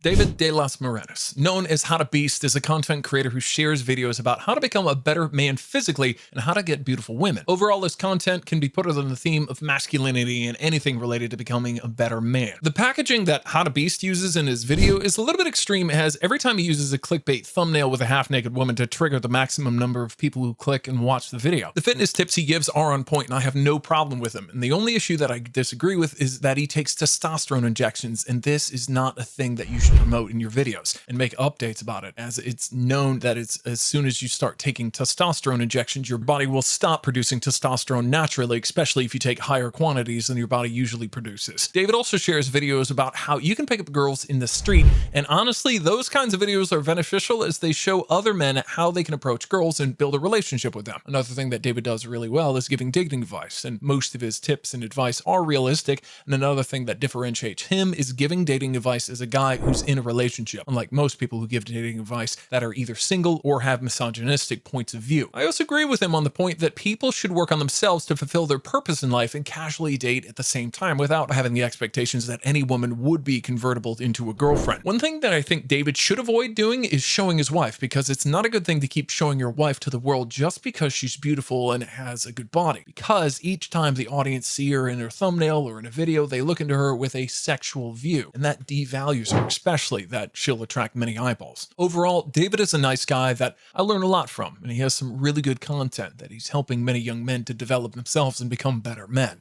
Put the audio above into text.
David de las Morenas, known as How to Beast, is a content creator who shares videos about how to become a better man physically and how to get beautiful women. Overall, his content can be put on the theme of masculinity and anything related to becoming a better man. The packaging that How to Beast uses in his video is a little bit extreme, as every time he uses a clickbait thumbnail with a half-naked woman to trigger the maximum number of people who click and watch the video. The fitness tips he gives are on point, and I have no problem with them. And the only issue that I disagree with is that he takes testosterone injections, and this is not a thing that you should promote in your videos and make updates about it, as it's known that it's as soon as you start taking testosterone injections, your body will stop producing testosterone naturally, especially if you take higher quantities than your body usually produces. David also shares videos about how you can pick up girls in the street, and honestly, those kinds of videos are beneficial as they show other men how they can approach girls and build a relationship with them. Another thing that David does really well is giving dating advice, and most of his tips and advice are realistic. And another thing that differentiates him is giving dating advice as a guy who's in a relationship, unlike most people who give dating advice that are either single or have misogynistic points of view. I also agree with him on the point that people should work on themselves to fulfill their purpose in life and casually date at the same time without having the expectations that any woman would be convertible into a girlfriend. One thing that I think David should avoid doing is showing his wife, because it's not a good thing to keep showing your wife to the world just because she's beautiful and has a good body, because each time the audience see her in her thumbnail or in a video, they look into her with a sexual view, and that devalues her, especially that she'll attract many eyeballs. Overall, David is a nice guy that I learn a lot from, and he has some really good content that he's helping many young men to develop themselves and become better men.